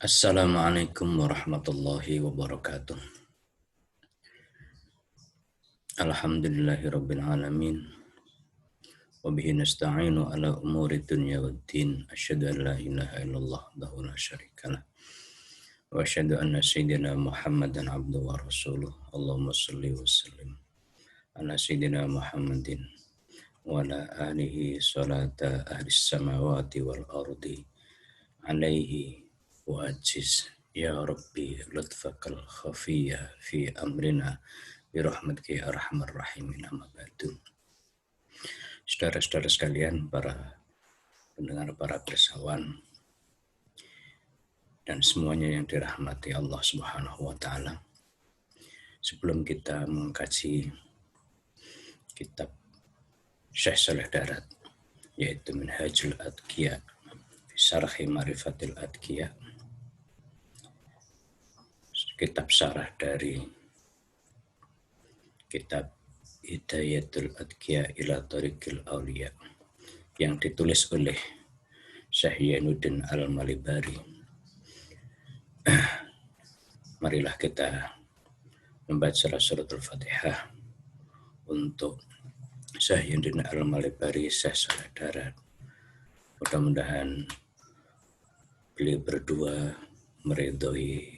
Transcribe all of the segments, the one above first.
Assalamualaikum warahmatullahi wabarakatuh. Alhamdulillahirabbil alamin. Wa bihi nasta'inu ala umuri dunya waddin. Asyhadu an la ilaha illallah wahdahu la syarikalah. Wa asyhadu anna sayyidina Muhammadan abduhu wa rasuluh. Allahumma shalli wa sallim ala sayyidina Muhammadin wa ala alihi salata ahli samawati wal ardi alaihi wa ajiz ya rabbi lutfakal khafiyya fi amrina birahmatika ya arhamar rahimin amma ba'du. Saudara-saudara sekalian, para pendengar, para bersawan, dan semuanya yang dirahmati Allah Subhanahu wa taala. Sebelum kita mengkaji kitab Syekh Saleh Darat, yaitu Minhajul Adqiya fi Syarhi Ma'rifatil Adqiya, kitab syarah dari kitab Hidayatul Adqiya ila Thariqil Auliya yang ditulis oleh Syekh Yainuddin Al-Malibari. Marilah kita membaca suratul Fatihah untuk Syekh Yainuddin Al-Malibari, Syekh Saleh Darat. Mudah-mudahan beliau berdua meridhoi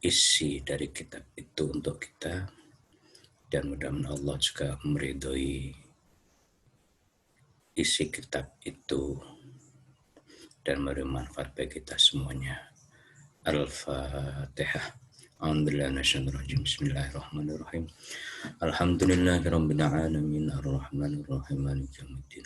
isi dari kitab itu untuk kita, dan mudah-mudahan Allah juga meridhoi isi kitab itu dan memberi manfaat bagi kita semuanya. Al-Fatihah. Bismillahirrahmanirrahim. Alhamdulillahirabbil alamin arrahmanir rahim maliki yaumiddin.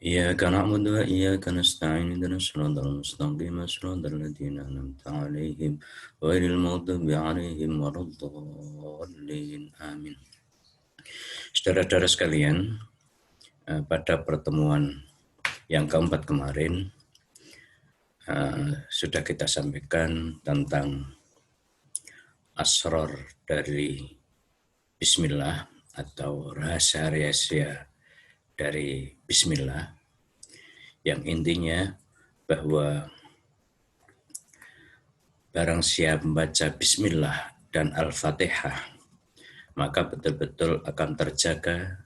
Iyyaka na'budu wa iyyaka nasta'in ihdinas siratal mustaqim siratal ladzina an'amta 'alaihim ghairil maghdubi 'alaihim waladdallin. Amin. Saudara-saudara sekalian, pada pertemuan yang keempat kemarin sudah kita sampaikan tentang asrar dari Bismillah atau rahasia-rahasia dari Bismillah, yang intinya bahwa barang siapa membaca Bismillah dan Al-Fatihah, maka betul-betul akan terjaga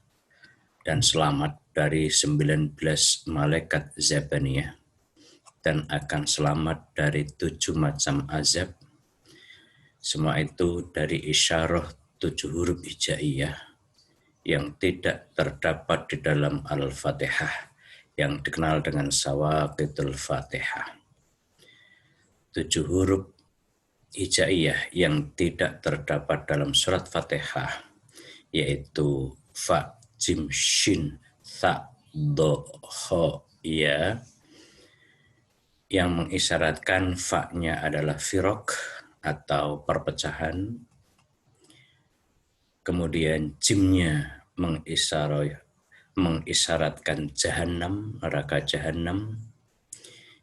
dan selamat dari 19 malaikat zabaniyah, dan akan selamat dari 7 macam azab. Semua itu dari isyarah 7 huruf hijaiyah yang tidak terdapat di dalam Al-Fatihah, yang dikenal dengan Sawaqitul Fatihah. 7 huruf hijaiyah yang tidak terdapat dalam surat Fatihah, yaitu Fa, Jim, Shin, Tha, Do, Ho, Ya, yang mengisyaratkan fa-nya adalah firaq atau perpecahan. Kemudian jimnya mengisyaratkan jahanam, neraka jahanam.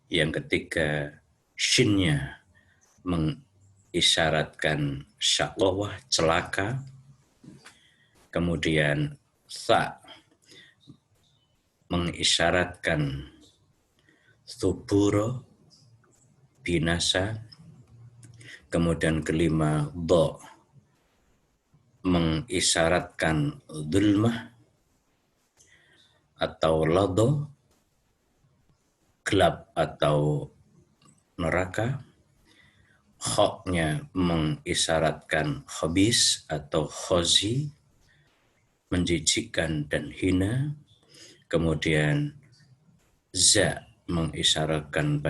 Yang ketiga, shinnya mengisyaratkan syaqawah, celaka. Kemudian tha mengisyaratkan thuburo, binasa. Kemudian kelima, do mengisyaratkan dhulmah atau lado, gelap atau neraka. Khoknya mengisyaratkan khabis atau khozi, menjijikkan dan hina. Kemudian za mengisyaratkan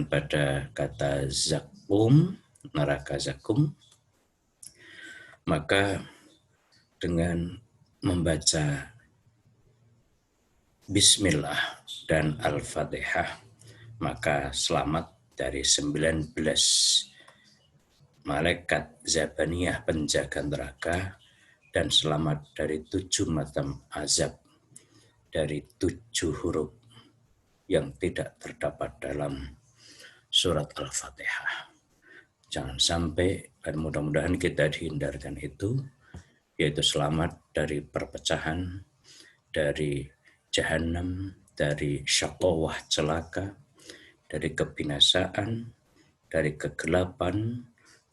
pada kata zakum, neraka zakum. Maka dengan membaca Bismillah dan Al-Fatihah, maka selamat dari 19 malaikat zabaniyah penjaga neraka, dan selamat dari 7 macam azab dari 7 huruf yang tidak terdapat dalam surat Al-Fatihah. Jangan sampai, dan mudah-mudahan kita dihindarkan itu, yaitu selamat dari perpecahan, dari jahanam, dari syaqawah celaka, dari kebinasaan, dari kegelapan,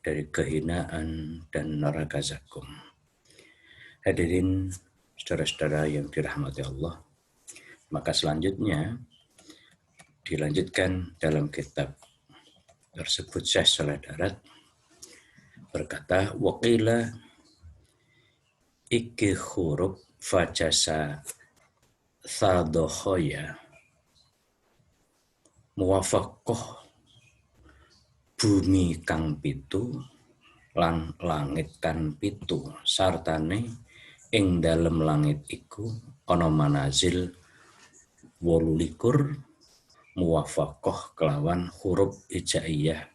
dari kehinaan, dan neraka zakum. Hadirin saudara-saudara yang dirahmati Allah, maka selanjutnya dilanjutkan dalam kitab tersebut Syekh Saleh Darat berkata, waqila iki huruf fajasa sadohoya muwafakoh bumi kang pitu lan langit kang pitu sartane ing dalem langit iku ana manazil 28 muwafakoh kelawan huruf hijaiyah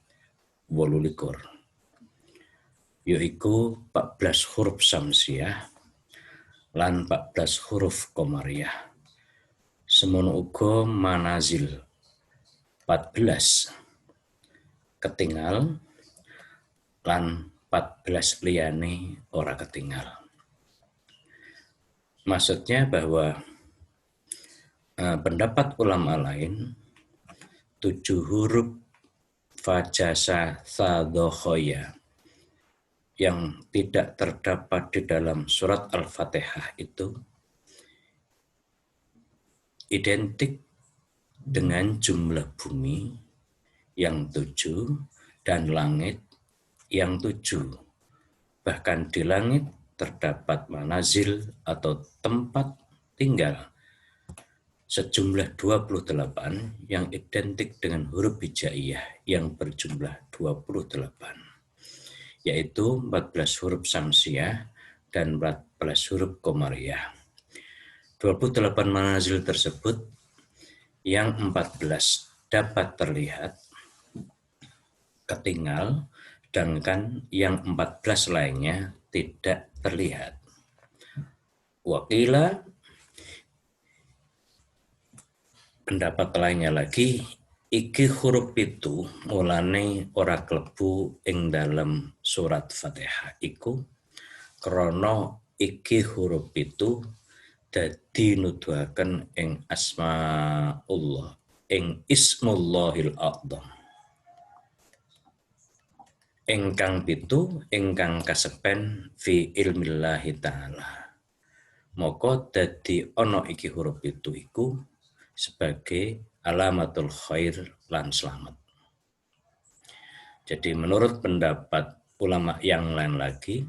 28, yaitu 14 huruf samsiah lan 14 huruf qamariyah. Semono uga manazil 14 ketinggal lan 14 liyane ora ketinggal. Maksudnya bahwa pendapat ulama lain 7 huruf fajasa sadohoya yang tidak terdapat di dalam surat Al-Fatihah itu identik dengan jumlah bumi yang 7 dan langit yang 7. Bahkan di langit terdapat manazil atau tempat tinggal sejumlah 28 yang identik dengan huruf hijaiyah yang berjumlah 28. Yaitu 14 huruf samsiah dan 14 huruf qamariyah. 28 manazil tersebut yang 14 dapat terlihat ketinggal, sedangkan yang 14 lainnya tidak terlihat. Waqila, pendapat lainnya lagi, iki huruf itu mulane ora klebu ing dalam surat Fatihah iku krana iki huruf itu dadi nuduhaken ing asmaullah ing ismullahil a'dzam ingkang pitu ingkang kasepen fi ilmillahi ta'ala. Maka dadi ana iki huruf itu iku sebagai alamatul khair lan selamat. Jadi menurut pendapat ulama yang lain lagi,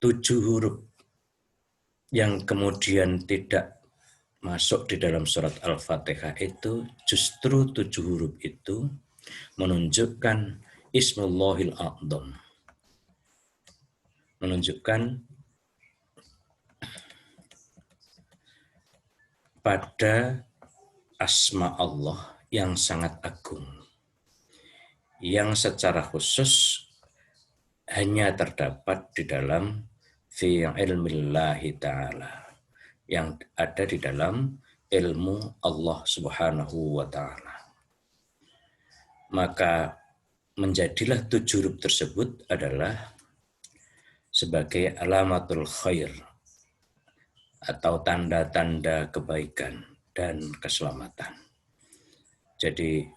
7 huruf yang kemudian tidak masuk di dalam surat Al-Fatihah itu justru 7 huruf itu menunjukkan Ismullahil A'dzam, menunjukkan pada asma Allah yang sangat agung, yang secara khusus hanya terdapat di dalam fi ilmillahi ta'ala, yang ada di dalam ilmu Allah Subhanahu wa ta'ala. Maka menjadilah 7 huruf tersebut adalah sebagai alamatul khair atau tanda-tanda kebaikan dan keselamatan. Jadi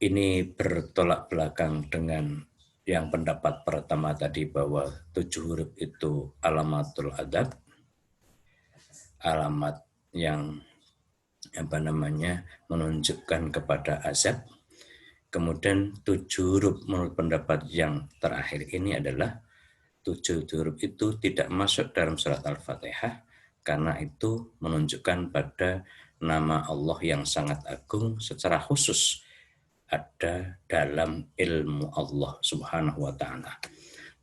ini bertolak belakang dengan yang pendapat pertama tadi bahwa 7 huruf itu alamatul adab, alamat yang menunjukkan kepada azab. Kemudian 7 huruf menurut pendapat yang terakhir ini adalah 7 huruf itu tidak masuk dalam surat Al-Fatihah karena itu menunjukkan pada nama Allah yang sangat agung secara khusus ada dalam ilmu Allah Subhanahu wa ta'ala.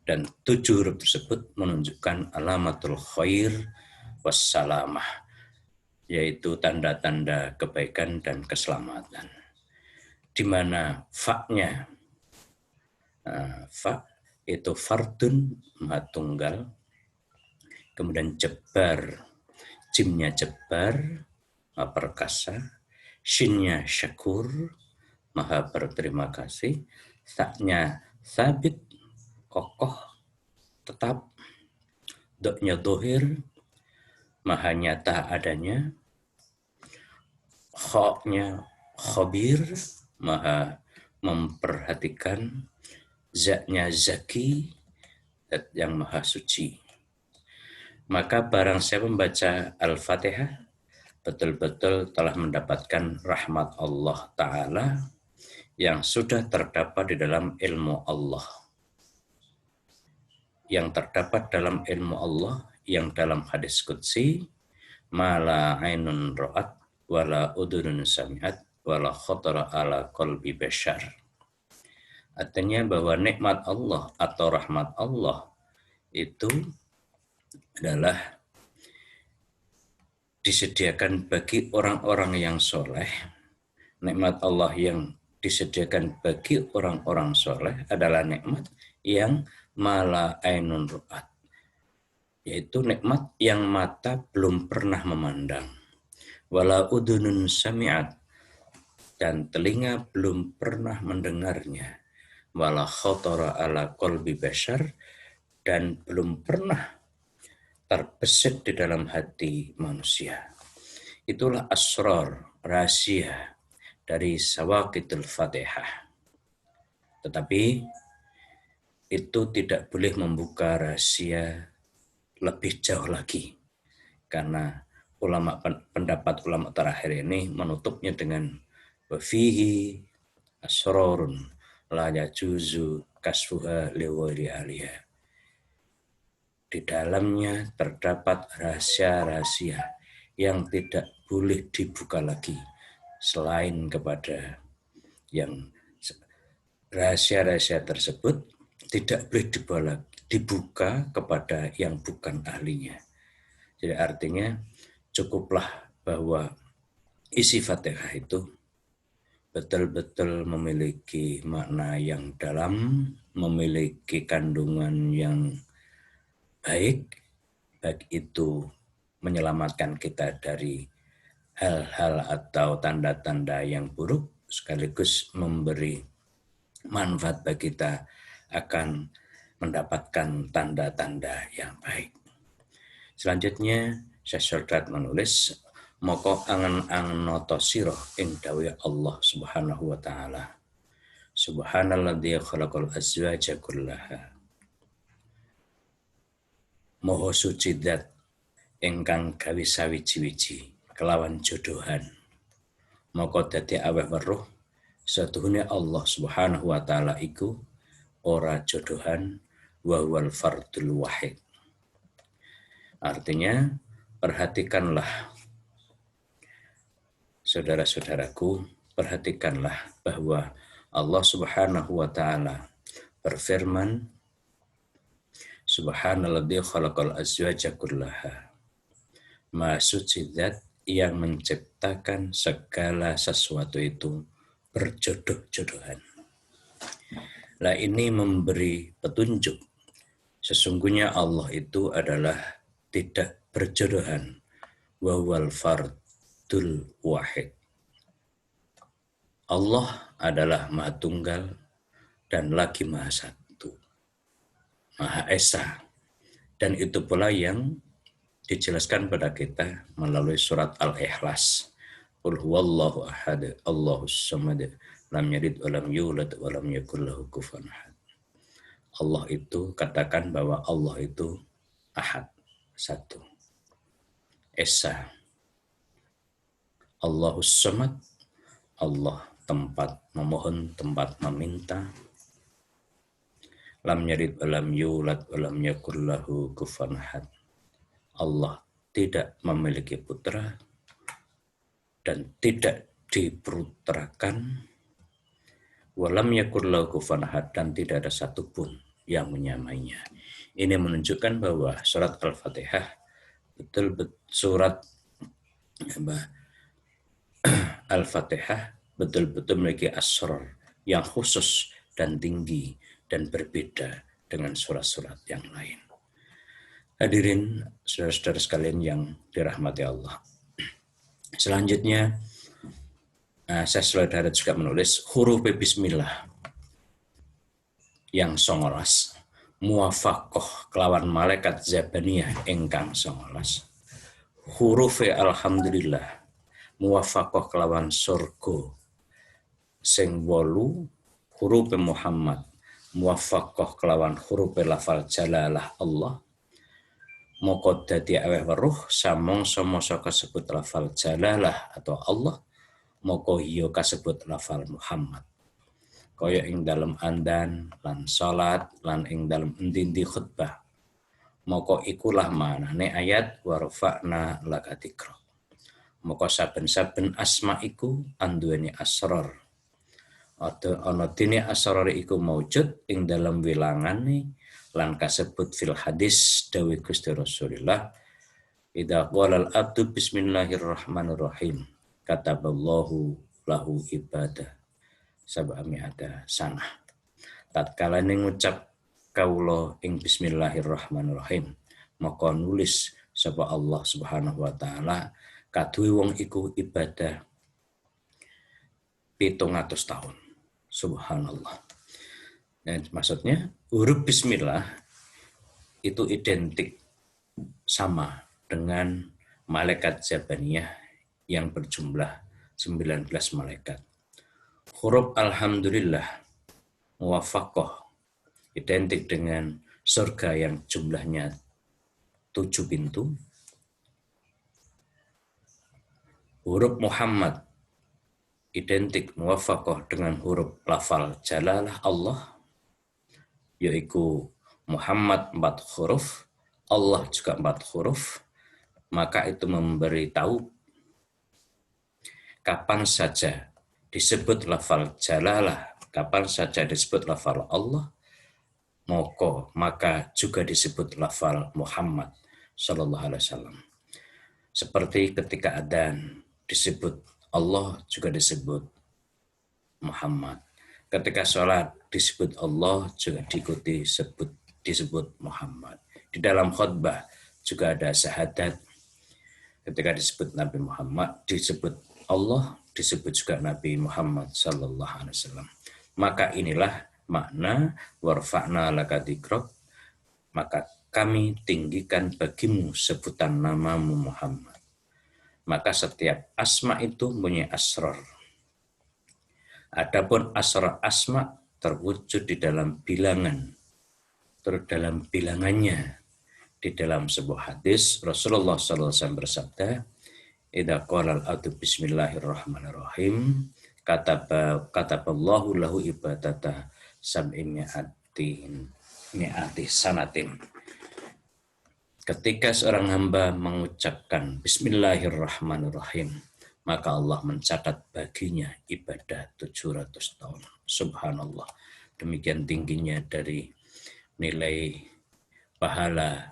Dan 7 huruf tersebut menunjukkan alamatul khair wassalamah, yaitu tanda-tanda kebaikan dan keselamatan. Di mana fa-nya, fa itu fardun maha tunggal, kemudian jebar, jimnya jebar maha perkasa, shinnya syakur maha berterima kasih, saknya sabit kokoh tetap, doknya dohir maha nyata adanya, kha-nya khabir, maha memperhatikan, za-nya zaki, zat yang maha suci. Maka barang saya membaca Al-Fatihah, betul-betul telah mendapatkan rahmat Allah Ta'ala yang sudah terdapat di dalam ilmu Allah. Yang terdapat dalam ilmu Allah, yang dalam hadis qudsi, mala ainun ra'at, wala udunun sami'at, wala khotara ala qalbi bashar. Artinya bahwa nikmat Allah atau rahmat Allah itu adalah disediakan bagi orang-orang yang soleh. Nikmat Allah yang disediakan bagi orang-orang soleh adalah nikmat yang mala ainun ru'at, yaitu nikmat yang mata belum pernah memandang, wala udunun sami'at, dan telinga belum pernah mendengarnya, wala khotara ala qalbi bashar, dan belum pernah terbesit di dalam hati manusia. Itulah asrar, rahasia dari Sawaqitul Fatihah. Tetapi itu tidak boleh membuka rahasia lebih jauh lagi, karena pendapat ulama terakhir ini menutupnya dengan wafihi asrarun la yajuzu kasfuha liwali aliyah. Di dalamnya terdapat rahasia-rahasia yang tidak boleh dibuka lagi selain kepada yang rahasia-rahasia tersebut tidak boleh dibuka kepada yang bukan ahlinya. Jadi artinya cukuplah bahwa isi Fatihah itu betul-betul memiliki makna yang dalam, memiliki kandungan yang baik itu menyelamatkan kita dari hal-hal atau tanda-tanda yang buruk, sekaligus memberi manfaat bagi kita akan mendapatkan tanda-tanda yang baik. Selanjutnya, Syekh Syardat menulis, moko angen-angen noto siro ing dawe Allah Subhanahu wa Ta'ala. Subhanalladzi khalaqal azwaja kullaha. Moho suci dat ingkang gawe sawiji-wiji kelawan jodohan. Moko dadi aweh weruh setuhune Allah Subhanahu wa Ta'ala iku ora jodohan, wa wal fardul wahid. Artinya, perhatikanlah saudara-saudaraku, perhatikanlah bahwa Allah Subhanahu wa Ta'ala berfirman, Subhanalladzi khalaqal azwaja kullaha. Maha suci zat yang menciptakan segala sesuatu itu berjodoh-jodohan. Lah ini memberi petunjuk. Sesungguhnya Allah itu adalah tidak berjodohan. Wa wal fardul wahid. Allah adalah Maha Tunggal dan lagi Maha Satu. Maha Esa. Dan itu pula yang dijelaskan pada kita melalui surat Al-Ikhlas. Qul huwallahu ahad, Allahus samad, lam yalid wa lam yulad wa lam yakul lahu kufuwan ahad. Allah itu, katakan bahwa Allah itu ahad, satu. Esa. Allahus samad, Allah tempat memohon, tempat meminta. Lam yalid wa lam yulad wa lam yakul lahu kufuwan ahad. Allah tidak memiliki putra dan tidak diputrakan. Walam yakul lahu kufuwan ahad, dan tidak ada satupun yang menyamainya. Ini menunjukkan bahwa surat Al-Fatihah surat Al-Fatihah betul-betul memiliki asrar yang khusus dan tinggi dan berbeda dengan surat-surat yang lain. Hadirin saudara-saudara sekalian yang dirahmati Allah. Selanjutnya, saya saudara juga menulis huruf bismillah yang 19 muwafaqah kelawan malaikat zabaniyah ingkang 19. hurufe alhamdulillah muwafaqah kelawan surga sing 8, hurufe Muhammad muwafaqah kelawan hurufe lafal jalalah Allah, moko dadi aweh weruh samangsa kasebut lafal jalalah atau Allah, moko iya kasebut lafal Muhammad. Kaya ing dalem andan lan salat lan ing dalem endi-endi khutbah. Moko ikulah manane ayat warfa'na laka dzikra. Moko saben-saben asma iku anduweni asrar. Ana dene asrar iku maujud ing dalem wilangane lan kasebut fil hadis dawuh Gusti Rasulullah, idza qala al-abdu bismillahirrahmanirrahim kataballahu lahu ibadah sab'ami'ata sanah. Tatkala ngucap kaula ing bismillahirrahmanirrahim, maka nulis sapa Allah Subhanahu wa taala kaduwe wong iku ibadah 700 tahun. Subhanallah. Dan maksudnya huruf bismillah itu identik sama dengan malaikat Zabaniyah yang berjumlah 19 malaikat. Huruf alhamdulillah muwafaqah identik dengan surga yang jumlahnya 7 pintu. Huruf Muhammad identik muwafaqah dengan huruf lafal jalalah Allah, yaitu Muhammad 4 huruf, Allah juga 4 huruf, maka itu memberitahu kapan saja disebut lafal jalalah, kapan saja disebut lafal Allah, maka juga disebut lafal Muhammad sallallahu alaihi wasallam. Seperti ketika adzan disebut Allah, juga disebut Muhammad. Ketika sholat disebut Allah, juga disebut Muhammad. Di dalam khutbah juga ada syahadat. Ketika disebut Nabi Muhammad, disebut Allah, disebut juga Nabi Muhammad sallallahu alaihi wasallam. Maka inilah makna warfa'na laka dzikrak, maka kami tinggikan bagimu sebutan namamu Muhammad. Maka setiap asma itu punya asrar. Adapun asrar asma terwujud di dalam bilangan. Terus dalam bilangannya, di dalam sebuah hadis Rasulullah SAW bersabda, idza qala al-abdu bismillahirrahmanirrahim kataballahu lahu ibadata mi'ati sanatin. Ketika seorang hamba mengucapkan bismillahirrahmanirrahim, maka Allah mencatat baginya ibadah 700 tahun. Subhanallah. Demikian tingginya dari nilai pahala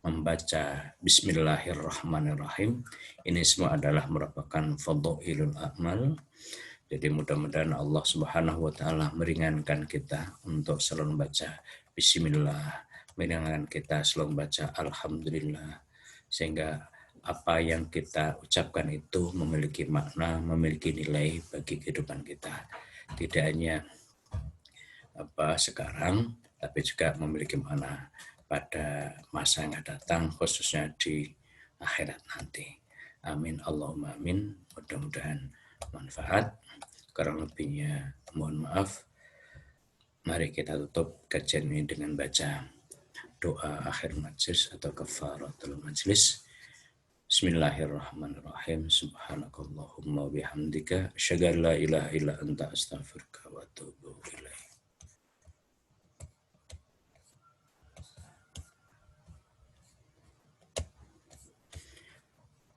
membaca bismillahirrahmanirrahim. Ini semua adalah merupakan fadhailul a'mal. Jadi mudah-mudahan Allah Subhanahu wa taala meringankan kita untuk selalu membaca bismillah, meringankan kita selalu membaca alhamdulillah, sehingga apa yang kita ucapkan itu memiliki makna, memiliki nilai bagi kehidupan kita. Tidak hanya sekarang, tapi juga memiliki makna pada masa yang akan datang, khususnya di akhirat nanti. Amin Allahumma amin. Mudah-mudahan manfaat. Kurang lebihnya mohon maaf. Mari kita tutup kajian ini dengan baca doa akhir majlis atau kafaratul majlis. Bismillahirrahmanirrahim. Subhanakallahumma bihamdika asyhadu an la ilaha illa anta astaghfiruka wa atubu ilaik.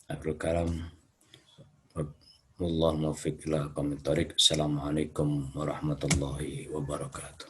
Akhirul kalam. Wallahu muwaffiq ila aqwamit thoriq. Assalamualaikum warahmatullahi wabarakatuh.